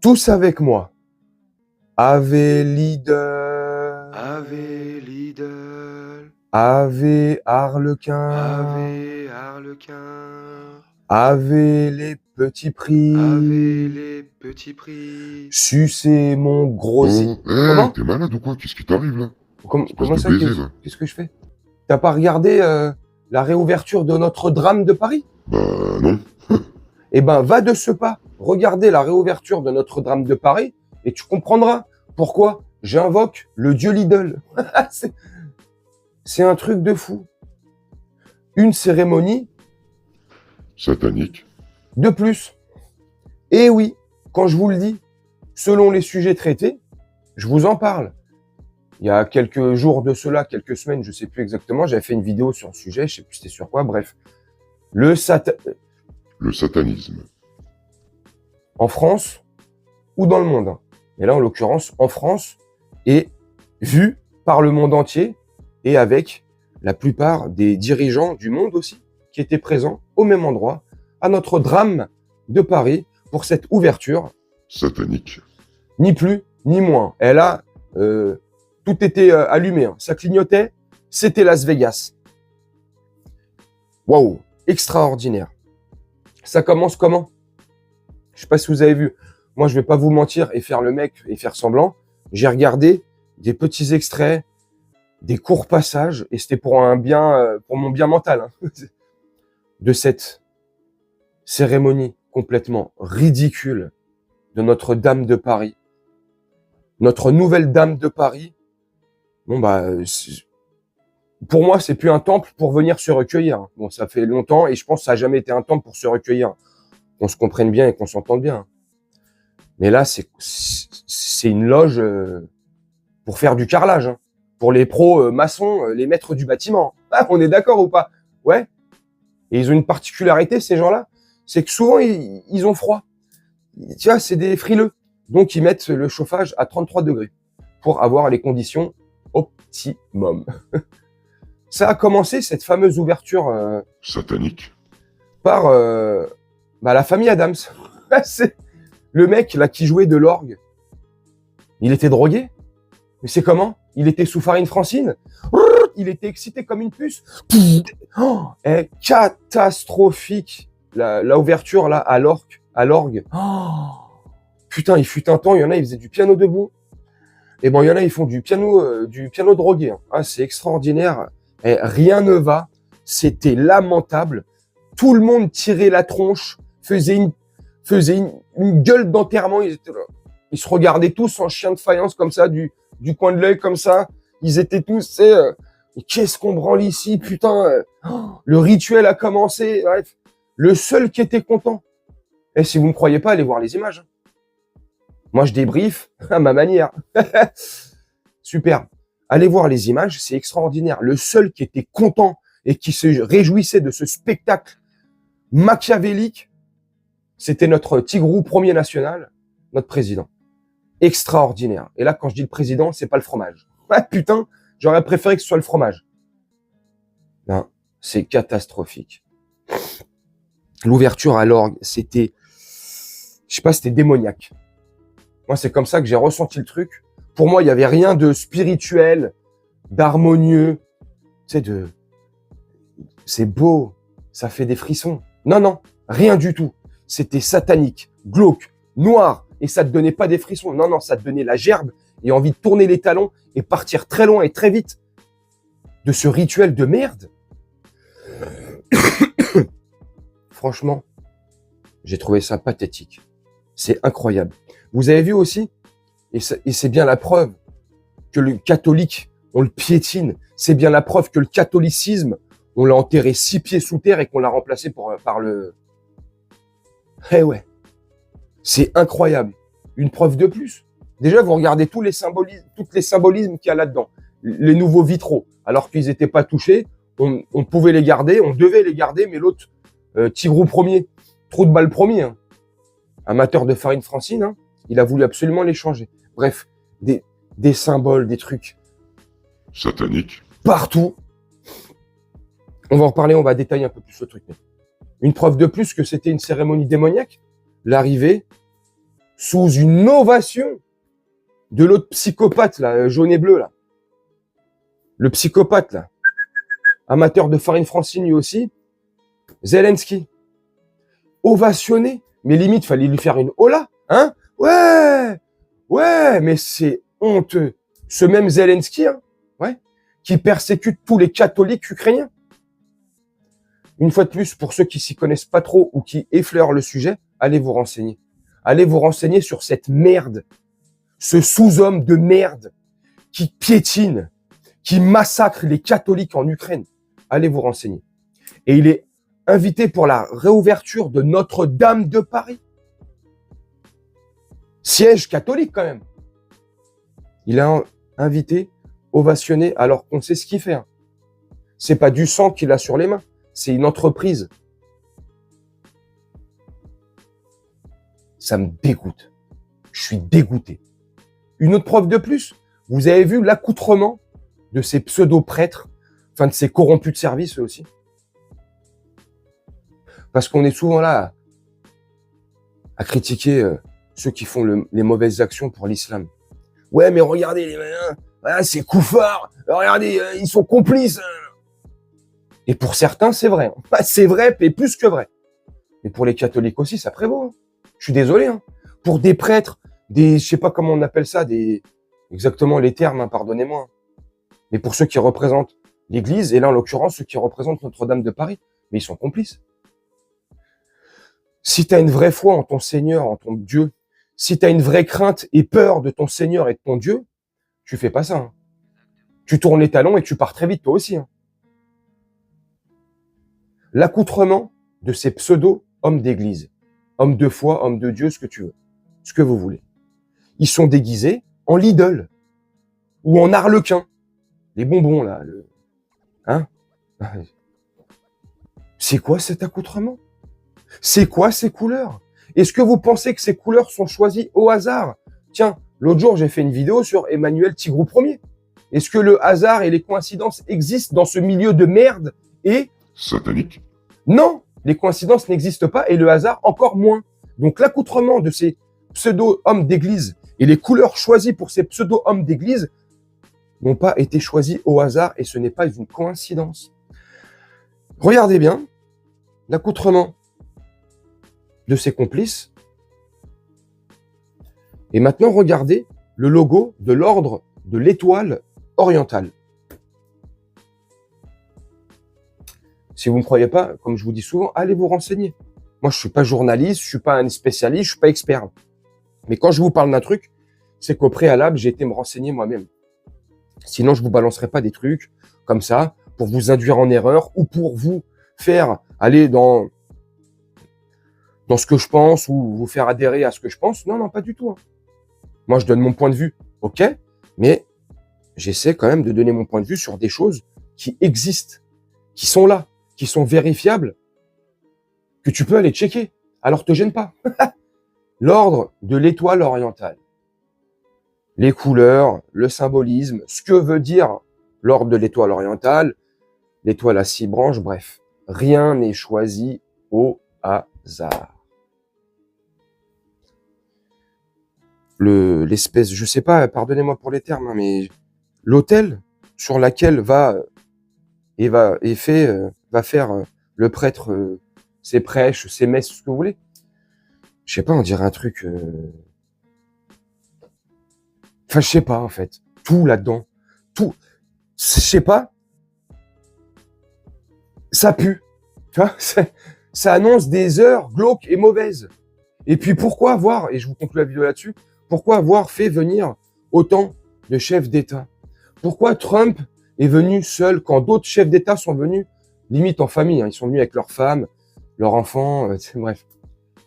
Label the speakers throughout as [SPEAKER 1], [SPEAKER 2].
[SPEAKER 1] Tous avec moi. Ave Lidl.
[SPEAKER 2] Ave Lidl,
[SPEAKER 1] Ave Harlequin.
[SPEAKER 2] Ave Harlequin,
[SPEAKER 1] Ave les petits prix.
[SPEAKER 2] Ave les petits prix.
[SPEAKER 1] Sucez mon gros...
[SPEAKER 3] Oh,
[SPEAKER 1] Comment
[SPEAKER 3] t'es malade ou quoi? Qu'est-ce qui t'arrive là?
[SPEAKER 1] Comment
[SPEAKER 3] de
[SPEAKER 1] ça,
[SPEAKER 3] baiser, là.
[SPEAKER 1] qu'est-ce que je fais? T'as pas regardé la réouverture de Notre-Dame de Paris?
[SPEAKER 3] Bah non.
[SPEAKER 1] Eh ben, va de ce pas, regarder la réouverture de Notre-Dame de Paris et tu comprendras pourquoi j'invoque le dieu Lidl. C'est un truc de fou. Une cérémonie
[SPEAKER 3] Satanique.
[SPEAKER 1] de plus. Et oui, quand je vous le dis, selon les sujets traités, je vous en parle. Il y a quelques jours de cela, quelques semaines, je sais plus exactement, j'avais fait une vidéo sur le sujet, je sais plus c'était sur quoi, bref.
[SPEAKER 3] Le satanisme.
[SPEAKER 1] En France ou dans le monde. Et là, en l'occurrence, en France, et vu par le monde entier et avec la plupart des dirigeants du monde aussi, qui étaient présents au même endroit, à Notre-Dame de Paris, pour cette ouverture.
[SPEAKER 3] Satanique.
[SPEAKER 1] Ni plus, ni moins. Et là, tout était allumé, hein. Ça clignotait, c'était Las Vegas. Waouh, extraordinaire. Ça commence comment? Je sais pas si vous avez vu. Moi, je vais pas vous mentir et faire le mec et faire semblant. J'ai regardé des petits extraits, des courts passages, et c'était pour un bien, pour mon bien mental, hein, de cette cérémonie complètement ridicule de Notre-Dame de Paris. Notre nouvelle Dame de Paris. Bon, bah, pour moi, c'est plus un temple pour venir se recueillir. Bon, ça fait longtemps et je pense que ça a jamais été un temple pour se recueillir. Qu'on se comprenne bien et qu'on s'entende bien. Mais là, c'est une loge pour faire du carrelage, hein. Pour les pros maçons, les maîtres du bâtiment. Ah, on est d'accord ou pas? Ouais. Et ils ont une particularité, ces gens-là, c'est que souvent, ils ont froid. Tu vois, c'est des frileux. Donc, ils mettent le chauffage à 33 degrés pour avoir les conditions optimum. Ça a commencé, cette fameuse ouverture
[SPEAKER 3] Satanique.
[SPEAKER 1] par la famille Adams. C'est le mec là qui jouait de l'orgue. Il était drogué. Mais c'est comment? Il était sous farine francine. Il était excité comme une puce. Oh, catastrophique. La ouverture là à l'orgue. Oh, putain, il fut un temps, il y en a, ils faisaient du piano debout. Et bon, il y en a, ils font du piano drogué. Hein. Ah, c'est extraordinaire. Et rien ne va. C'était lamentable. Tout le monde tirait la tronche, faisait une gueule d'enterrement. Ils étaient là. Ils se regardaient tous en chien de faïence comme ça, du coin de l'œil comme ça. Ils étaient tous, qu'est-ce qu'on branle ici, putain. Le rituel a commencé. Bref, le seul qui était content. Et si vous ne croyez pas, allez voir les images. Moi, je débriefe à ma manière. Super. Allez voir les images, c'est extraordinaire. Le seul qui était content et qui se réjouissait de ce spectacle machiavélique, c'était notre Tigrou premier national, notre président. Extraordinaire. Et là, quand je dis le président, c'est pas le fromage. Ah putain, j'aurais préféré que ce soit le fromage. Non, c'est catastrophique. L'ouverture à l'orgue, c'était, je sais pas, c'était démoniaque. Moi, c'est comme ça que j'ai ressenti le truc. Pour moi, il y avait rien de spirituel, d'harmonieux, tu sais, c'est beau, ça fait des frissons. Non, non, rien du tout. C'était satanique, glauque, noir, et ça te donnait pas des frissons. Non, non, ça te donnait la gerbe et envie de tourner les talons et partir très loin et très vite de ce rituel de merde. Franchement, j'ai trouvé ça pathétique. C'est incroyable. Vous avez vu aussi, et c'est bien la preuve que le catholique, on le piétine. C'est bien la preuve que le catholicisme, on l'a enterré 6 pieds sous terre et qu'on l'a remplacé par le... Eh ouais, c'est incroyable. Une preuve de plus. Déjà, vous regardez tous les symbolismes qu'il y a là-dedans. Les nouveaux vitraux, alors qu'ils n'étaient pas touchés, on pouvait les garder, on devait les garder, mais l'autre, Tigrou premier, trou de balle premier, hein, amateur de farine francine, hein, il a voulu absolument les changer. Bref, des symboles, des trucs.
[SPEAKER 3] Satanique.
[SPEAKER 1] Partout. On va en reparler, on va détailler un peu plus le truc. Mais une preuve de plus que c'était une cérémonie démoniaque. L'arrivée sous une ovation de l'autre psychopathe, là, jaune et bleu, là. Le psychopathe, là. Amateur de farine francine, lui aussi. Zelensky. Ovationné. Mais limite, fallait lui faire une hola, hein? Ouais, mais c'est honteux. Ce même Zelensky, hein, ouais, qui persécute tous les catholiques ukrainiens. Une fois de plus, pour ceux qui s'y connaissent pas trop ou qui effleurent le sujet, allez vous renseigner. Allez vous renseigner sur cette merde, ce sous-homme de merde qui piétine, qui massacre les catholiques en Ukraine. Allez vous renseigner. Et il est invité pour la réouverture de Notre-Dame de Paris. Siège catholique quand même. Il a invité, ovationné, alors qu'on sait ce qu'il fait. Hein. C'est pas du sang qu'il a sur les mains, c'est une entreprise. Ça me dégoûte. Je suis dégoûté. Une autre preuve de plus, vous avez vu l'accoutrement de ces pseudo-prêtres, enfin de ces corrompus de service eux aussi. Parce qu'on est souvent là à critiquer ceux qui font les mauvaises actions pour l'islam. Ouais, mais regardez les malins, voilà, c'est koufars, regardez, ils sont complices. Et pour certains, c'est vrai. Hein. C'est vrai, et plus que vrai. Mais pour les catholiques aussi, ça prévaut. Hein. Je suis désolé. Hein. Pour des prêtres, je sais pas comment on appelle ça, exactement les termes, hein, pardonnez-moi. Mais pour ceux qui représentent l'Église, et là en l'occurrence ceux qui représentent Notre-Dame de Paris, mais ils sont complices. Si tu as une vraie foi en ton Seigneur, en ton Dieu, si tu as une vraie crainte et peur de ton Seigneur et de ton Dieu, tu fais pas ça. Hein. Tu tournes les talons et tu pars très vite toi aussi. Hein. L'accoutrement de ces pseudo-hommes d'église, hommes de foi, hommes de Dieu, ce que tu veux, ce que vous voulez. Ils sont déguisés en Lidl ou en arlequin. Les bonbons, là. Hein? C'est quoi cet accoutrement? C'est quoi ces couleurs? Est-ce que vous pensez que ces couleurs sont choisies au hasard? Tiens, l'autre jour, j'ai fait une vidéo sur Emmanuel Tigrou Ier. Est-ce que le hasard et les coïncidences existent dans ce milieu de merde et...
[SPEAKER 3] Satanique?
[SPEAKER 1] Non, les coïncidences n'existent pas et le hasard encore moins. Donc l'accoutrement de ces pseudo-hommes d'église et les couleurs choisies pour ces pseudo-hommes d'église n'ont pas été choisis au hasard et ce n'est pas une coïncidence. Regardez bien l'accoutrement de ses complices. Et maintenant, regardez le logo de l'ordre de l'étoile orientale. Si vous ne me croyez pas, comme je vous dis souvent, allez vous renseigner. Moi, je suis pas journaliste, je suis pas un spécialiste, je suis pas expert. Mais quand je vous parle d'un truc, c'est qu'au préalable, j'ai été me renseigner moi-même. Sinon, je vous balancerai pas des trucs comme ça pour vous induire en erreur ou pour vous faire aller dans ce que je pense ou vous faire adhérer à ce que je pense. Non, pas du tout. Hein. Moi, je donne mon point de vue, ok, mais j'essaie quand même de donner mon point de vue sur des choses qui existent, qui sont là, qui sont vérifiables, que tu peux aller checker. Alors, te gêne pas. L'ordre de l'étoile orientale. Les couleurs, le symbolisme, ce que veut dire l'ordre de l'étoile orientale, l'étoile à 6 branches, bref. Rien n'est choisi au hasard. L'espèce, je sais pas, pardonnez-moi pour les termes, hein, mais l'autel sur laquelle va faire le prêtre ses prêches, ses messes, ce que vous voulez. Je sais pas, on dirait un truc. Enfin, je sais pas en fait. Tout là-dedans, tout. Je sais pas. Ça pue. Tu vois, ça annonce des heures glauques et mauvaises. Et puis pourquoi avoir, et je vous conclue la vidéo là-dessus, pourquoi avoir fait venir autant de chefs d'État? Pourquoi Trump est venu seul quand d'autres chefs d'État sont venus limite en famille, hein, ils sont venus avec leurs femmes, leurs enfants, bref.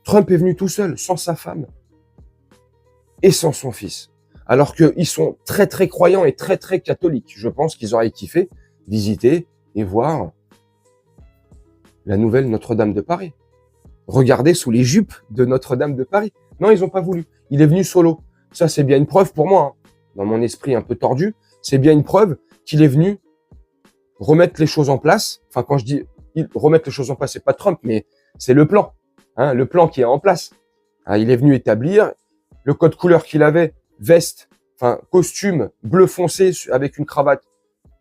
[SPEAKER 1] Trump est venu tout seul, sans sa femme et sans son fils. Alors qu'ils sont très très croyants et très très catholiques. Je pense qu'ils auraient kiffé visiter et voir la nouvelle Notre-Dame de Paris. Regardez sous les jupes de Notre-Dame de Paris. Non, ils n'ont pas voulu. Il est venu solo. Ça, c'est bien une preuve pour moi. Hein. Dans mon esprit un peu tordu, c'est bien une preuve qu'il est venu remettre les choses en place. Enfin, quand je dis remettre les choses en place, c'est pas Trump, mais c'est le plan. Hein, le plan qui est en place. Hein, il est venu établir le code couleur qu'il avait, veste, enfin costume bleu foncé avec une cravate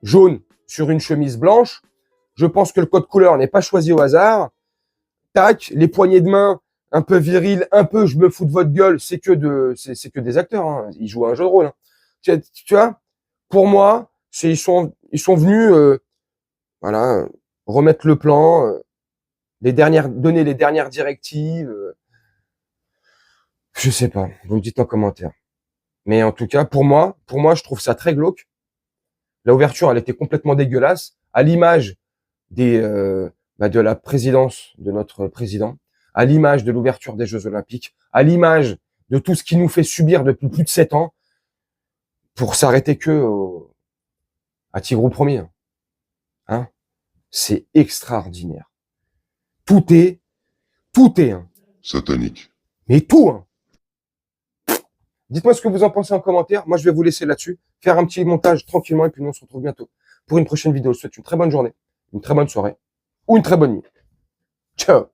[SPEAKER 1] jaune sur une chemise blanche. Je pense que le code couleur n'est pas choisi au hasard. Tac, les poignées de main un peu viril, un peu je me fous de votre gueule, c'est que des acteurs, hein. Ils jouent à un jeu de rôle, hein. Tu vois, pour moi, ils sont venus voilà, remettre le plan, donner les dernières directives, je sais pas, vous me dites en commentaire. Mais en tout cas, pour moi, je trouve ça très glauque. L'ouverture, elle était complètement dégueulasse, à l'image de la présidence de notre président, à l'image de l'ouverture des Jeux Olympiques, à l'image de tout ce qui nous fait subir depuis plus de 7 ans, pour s'arrêter à Tigrou premier. Hein, c'est extraordinaire. Tout est, hein.
[SPEAKER 3] Satanique.
[SPEAKER 1] Mais tout, hein. Dites-moi ce que vous en pensez en commentaire. Moi, je vais vous laisser là-dessus, faire un petit montage tranquillement, et puis nous, on se retrouve bientôt pour une prochaine vidéo. Je vous souhaite une très bonne journée, une très bonne soirée, ou une très bonne nuit. Ciao!